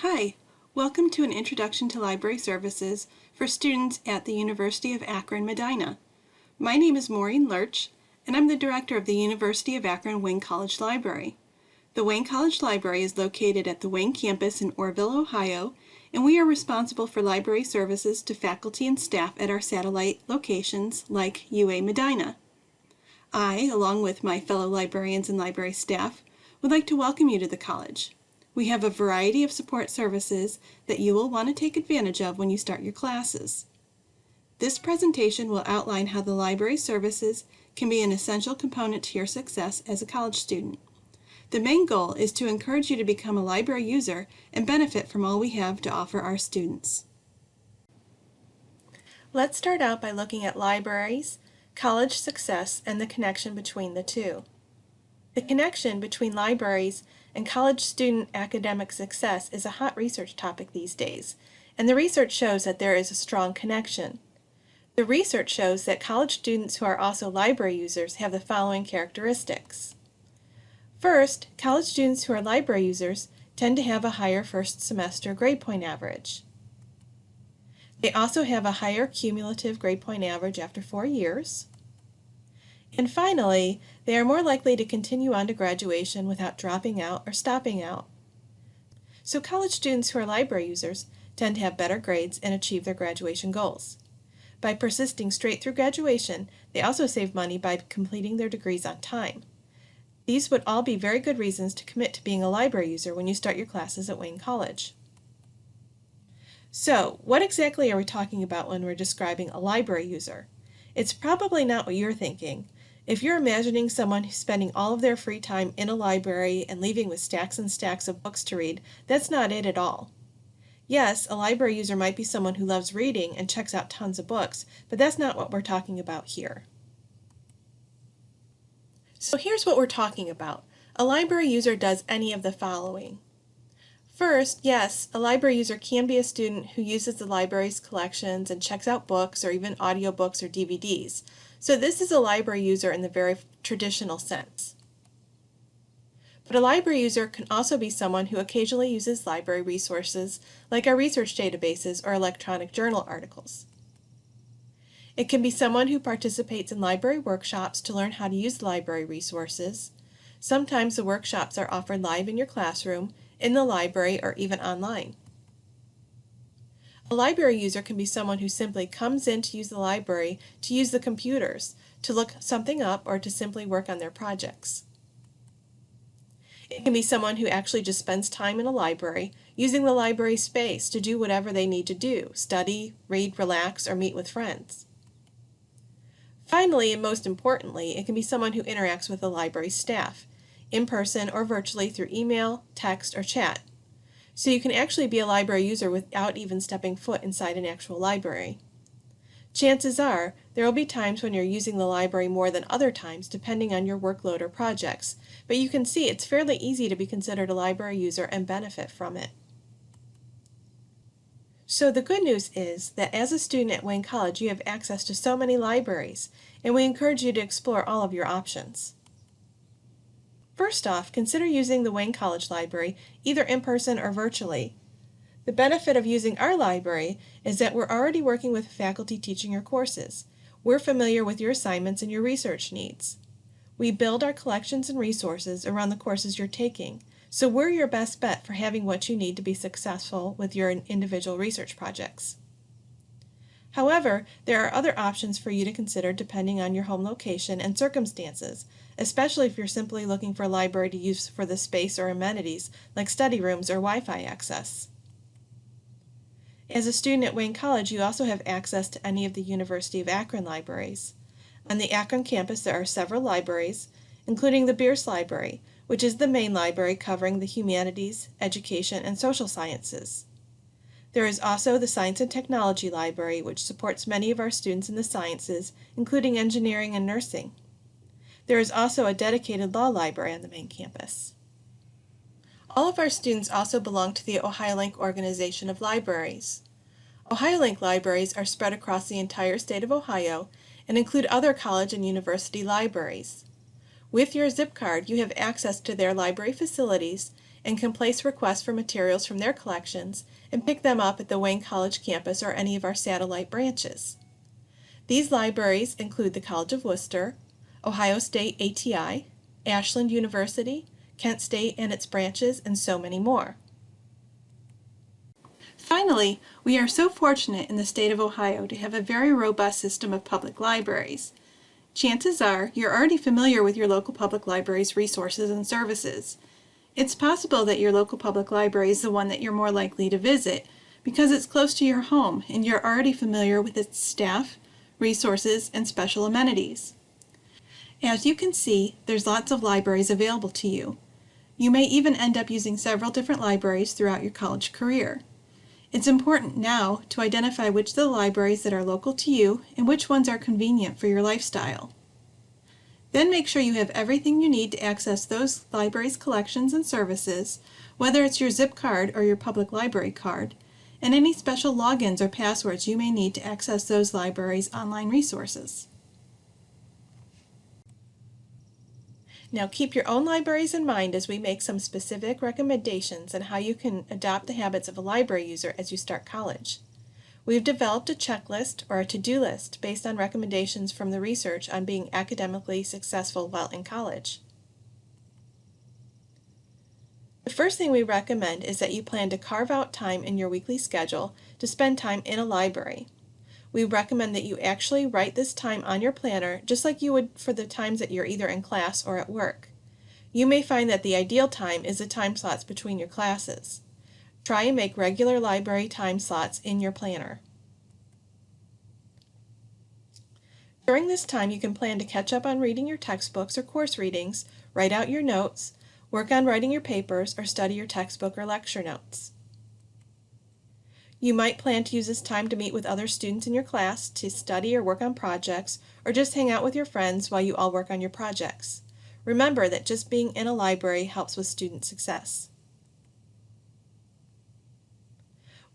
Hi, welcome to an Introduction to Library Services for students at the University of Akron, Medina. My name is Maureen Lurch, and I'm the director of the University of Akron Wayne College Library. The Wayne College Library is located at the Wayne campus in Orrville, Ohio, and we are responsible for library services to faculty and staff at our satellite locations like UA Medina. I, along with my fellow librarians and library staff, would like to welcome you to the college. We have a variety of support services that you will want to take advantage of when you start your classes. This presentation will outline how the library services can be an essential component to your success as a college student. The main goal is to encourage you to become a library user and benefit from all we have to offer our students. Let's start out by looking at libraries, college success, and the connection between the two. The connection between libraries and college student academic success is a hot research topic these days, and the research shows that there is a strong connection. The research shows that college students who are also library users have the following characteristics. First, college students who are library users tend to have a higher first semester grade point average. They also have a higher cumulative grade point average after 4 years. And finally, they are more likely to continue on to graduation without dropping out or stopping out. So college students who are library users tend to have better grades and achieve their graduation goals. By persisting straight through graduation, they also save money by completing their degrees on time. These would all be very good reasons to commit to being a library user when you start your classes at Wayne College. So, what exactly are we talking about when we're describing a library user? It's probably not what you're thinking. If you're imagining someone who's spending all of their free time in a library and leaving with stacks and stacks of books to read, that's not it at all. Yes, a library user might be someone who loves reading and checks out tons of books, but that's not what we're talking about here. So here's what we're talking about. A library user does any of the following. First, yes, a library user can be a student who uses the library's collections and checks out books or even audiobooks or DVDs. So this is a library user in the very traditional sense. But a library user can also be someone who occasionally uses library resources like our research databases or electronic journal articles. It can be someone who participates in library workshops to learn how to use the library resources. Sometimes the workshops are offered live in your classroom, in the library, or even online. A library user can be someone who simply comes in to use the library to use the computers, to look something up, or to simply work on their projects. It can be someone who actually just spends time in a library, using the library space to do whatever they need to do, study, read, relax, or meet with friends. Finally, and most importantly, it can be someone who interacts with the library staff, in person or virtually through email, text, or chat. So you can actually be a library user without even stepping foot inside an actual library. Chances are, there will be times when you're using the library more than other times depending on your workload or projects, but you can see it's fairly easy to be considered a library user and benefit from it. So the good news is that as a student at Wayne College, you have access to so many libraries, and we encourage you to explore all of your options. First off, consider using the Wayne College Library, either in person or virtually. The benefit of using our library is that we're already working with faculty teaching your courses. We're familiar with your assignments and your research needs. We build our collections and resources around the courses you're taking, so we're your best bet for having what you need to be successful with your individual research projects. However, there are other options for you to consider depending on your home location and circumstances, especially if you're simply looking for a library to use for the space or amenities like study rooms or Wi-Fi access. As a student at Wayne College, you also have access to any of the University of Akron libraries. On the Akron campus, there are several libraries, including the Bierce Library, which is the main library covering the humanities, education, and social sciences. There is also the Science and Technology Library, which supports many of our students in the sciences, including engineering and nursing. There is also a dedicated law library on the main campus. All of our students also belong to the OhioLink organization of libraries. OhioLink libraries are spread across the entire state of Ohio and include other college and university libraries. With your zip card, you have access to their library facilities and can place requests for materials from their collections and pick them up at the Wayne College campus or any of our satellite branches. These libraries include the College of Worcester, Ohio State ATI, Ashland University, Kent State and its branches, and so many more. Finally, we are so fortunate in the state of Ohio to have a very robust system of public libraries. Chances are you're already familiar with your local public library's resources and services. It's possible that your local public library is the one that you're more likely to visit because it's close to your home and you're already familiar with its staff, resources, and special amenities. As you can see, there's lots of libraries available to you. You may even end up using several different libraries throughout your college career. It's important now to identify which of the libraries that are local to you and which ones are convenient for your lifestyle. Then make sure you have everything you need to access those libraries' collections and services, whether it's your zip card or your public library card, and any special logins or passwords you may need to access those libraries' online resources. Now keep your own libraries in mind as we make some specific recommendations on how you can adopt the habits of a library user as you start college. We've developed a checklist or a to-do list based on recommendations from the research on being academically successful while in college. The first thing we recommend is that you plan to carve out time in your weekly schedule to spend time in a library. We recommend that you actually write this time on your planner just like you would for the times that you're either in class or at work. You may find that the ideal time is the time slots between your classes. Try and make regular library time slots in your planner. During this time, you can plan to catch up on reading your textbooks or course readings, write out your notes, work on writing your papers, or study your textbook or lecture notes. You might plan to use this time to meet with other students in your class to study or work on projects, or just hang out with your friends while you all work on your projects. Remember that just being in a library helps with student success.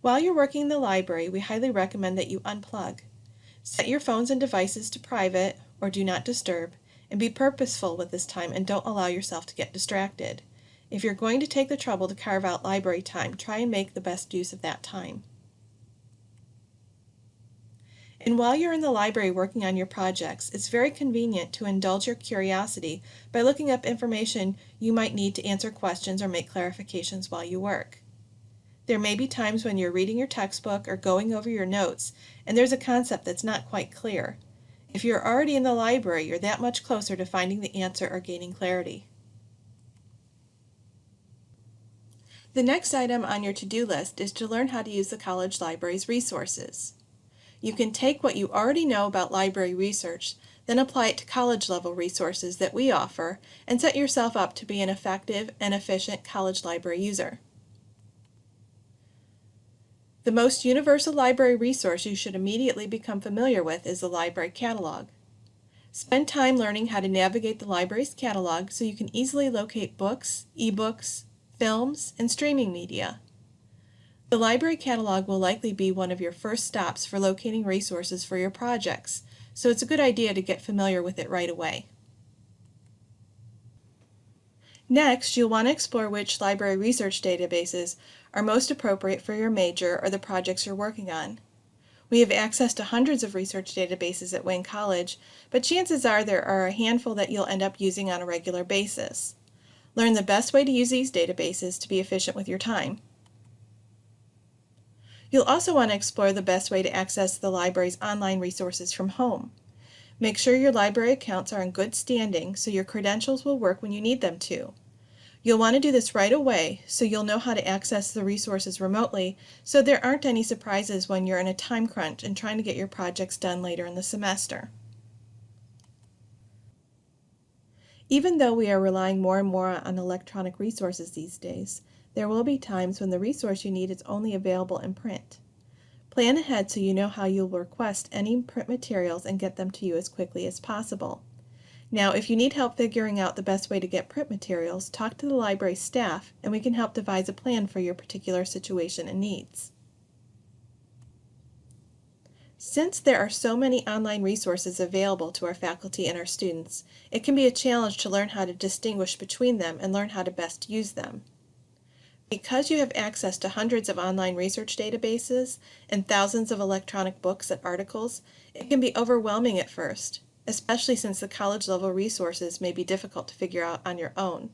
While you're working in the library, we highly recommend that you unplug. Set your phones and devices to private or do not disturb, and be purposeful with this time and don't allow yourself to get distracted. If you're going to take the trouble to carve out library time, try and make the best use of that time. And while you're in the library working on your projects, it's very convenient to indulge your curiosity by looking up information you might need to answer questions or make clarifications while you work. There may be times when you're reading your textbook or going over your notes, and there's a concept that's not quite clear. If you're already in the library, you're that much closer to finding the answer or gaining clarity. The next item on your to-do list is to learn how to use the college library's resources. You can take what you already know about library research, then apply it to college-level resources that we offer, and set yourself up to be an effective and efficient college library user. The most universal library resource you should immediately become familiar with is the library catalog. Spend time learning how to navigate the library's catalog so you can easily locate books, ebooks, films, and streaming media. The library catalog will likely be one of your first stops for locating resources for your projects, so it's a good idea to get familiar with it right away. Next, you'll want to explore which library research databases are most appropriate for your major or the projects you're working on. We have access to hundreds of research databases at Wayne College, but chances are there are a handful that you'll end up using on a regular basis. Learn the best way to use these databases to be efficient with your time. You'll also want to explore the best way to access the library's online resources from home. Make sure your library accounts are in good standing so your credentials will work when you need them to. You'll want to do this right away so you'll know how to access the resources remotely so there aren't any surprises when you're in a time crunch and trying to get your projects done later in the semester. Even though we are relying more and more on electronic resources these days, there will be times when the resource you need is only available in print. Plan ahead so you know how you'll request any print materials and get them to you as quickly as possible. Now, if you need help figuring out the best way to get print materials, talk to the library staff and we can help devise a plan for your particular situation and needs. Since there are so many online resources available to our faculty and our students, it can be a challenge to learn how to distinguish between them and learn how to best use them. Because you have access to hundreds of online research databases and thousands of electronic books and articles, it can be overwhelming at first, especially since the college-level resources may be difficult to figure out on your own.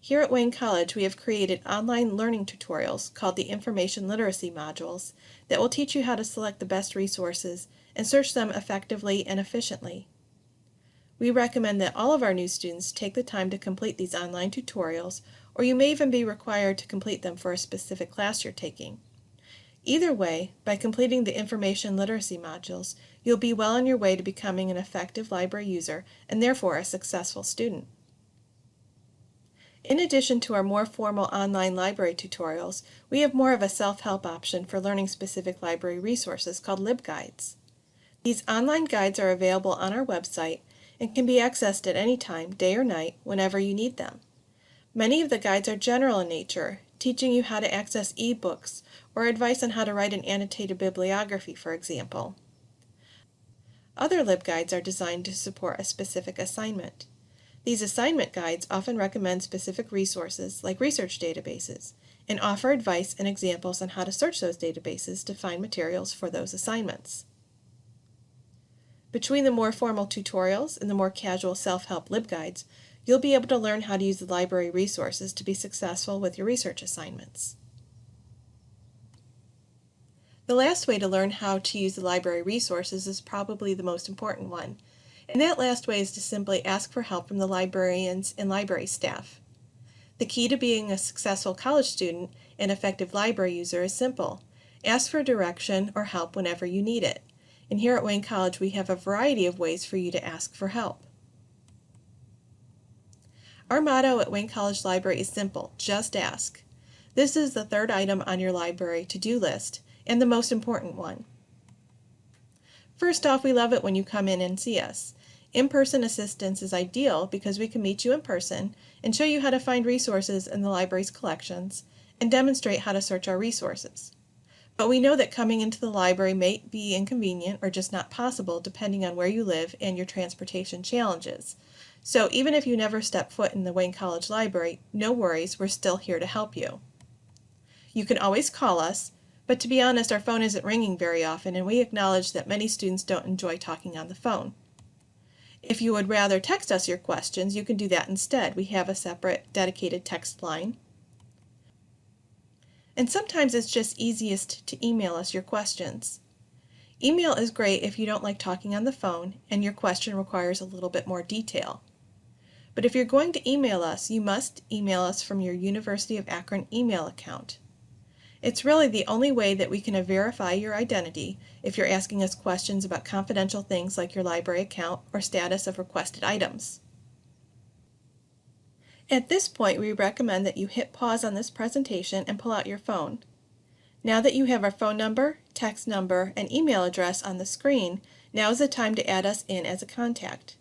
Here at Wayne College, we have created online learning tutorials called the Information Literacy Modules that will teach you how to select the best resources and search them effectively and efficiently. We recommend that all of our new students take the time to complete these online tutorials, or you may even be required to complete them for a specific class you're taking. Either way, by completing the information literacy modules, you'll be well on your way to becoming an effective library user and therefore a successful student. In addition to our more formal online library tutorials, we have more of a self-help option for learning specific library resources called LibGuides. These online guides are available on our website and can be accessed at any time, day or night, whenever you need them. Many of the guides are general in nature, teaching you how to access e-books or advice on how to write an annotated bibliography, for example. Other LibGuides are designed to support a specific assignment. These assignment guides often recommend specific resources like research databases and offer advice and examples on how to search those databases to find materials for those assignments. Between the more formal tutorials and the more casual self-help LibGuides, you'll be able to learn how to use the library resources to be successful with your research assignments. The last way to learn how to use the library resources is probably the most important one, and that last way is to simply ask for help from the librarians and library staff. The key to being a successful college student and effective library user is simple. Ask for direction or help whenever you need it. And here at Wayne College, we have a variety of ways for you to ask for help. Our motto at Wayne College Library is simple: just ask. This is the third item on your library to-do list, and the most important one. First off, we love it when you come in and see us. In-person assistance is ideal because we can meet you in person and show you how to find resources in the library's collections and demonstrate how to search our resources. But we know that coming into the library may be inconvenient or just not possible depending on where you live and your transportation challenges. So even if you never step foot in the Wayne College Library, no worries, we're still here to help you. You can always call us, but to be honest, our phone isn't ringing very often, and we acknowledge that many students don't enjoy talking on the phone. If you would rather text us your questions, you can do that instead. We have a separate dedicated text line. And sometimes it's just easiest to email us your questions. Email is great if you don't like talking on the phone and your question requires a little bit more detail. But if you're going to email us, you must email us from your University of Akron email account. It's really the only way that we can verify your identity if you're asking us questions about confidential things like your library account or status of requested items. At this point, we recommend that you hit pause on this presentation and pull out your phone. Now that you have our phone number, text number, and email address on the screen, now is the time to add us in as a contact.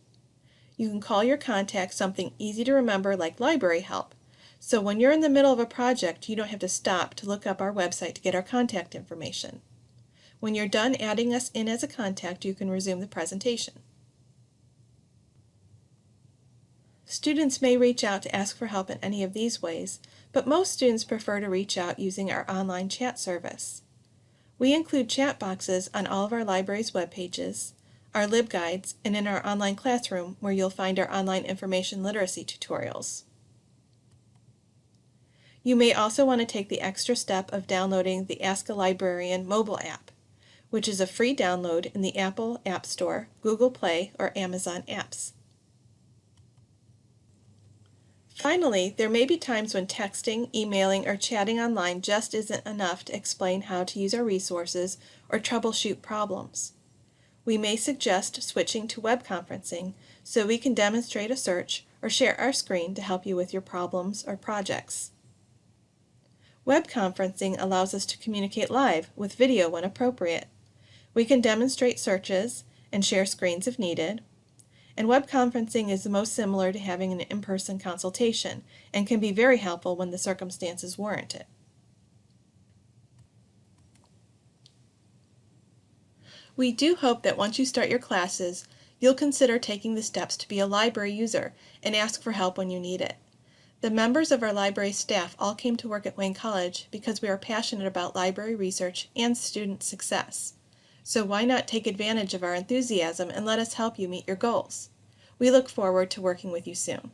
You can call your contact something easy to remember like library help. So when you're in the middle of a project, you don't have to stop to look up our website to get our contact information. When you're done adding us in as a contact, you can resume the presentation. Students may reach out to ask for help in any of these ways, but most students prefer to reach out using our online chat service. We include chat boxes on all of our library's web pages, our LibGuides, and in our online classroom where you'll find our online information literacy tutorials. You may also want to take the extra step of downloading the Ask a Librarian mobile app, which is a free download in the Apple App Store, Google Play, or Amazon apps. Finally, there may be times when texting, emailing, or chatting online just isn't enough to explain how to use our resources or troubleshoot problems. We may suggest switching to web conferencing so we can demonstrate a search or share our screen to help you with your problems or projects. Web conferencing allows us to communicate live with video when appropriate. We can demonstrate searches and share screens if needed. And web conferencing is the most similar to having an in-person consultation and can be very helpful when the circumstances warrant it. We do hope that once you start your classes, you'll consider taking the steps to be a library user and ask for help when you need it. The members of our library staff all came to work at Wayne College because we are passionate about library research and student success. So why not take advantage of our enthusiasm and let us help you meet your goals? We look forward to working with you soon.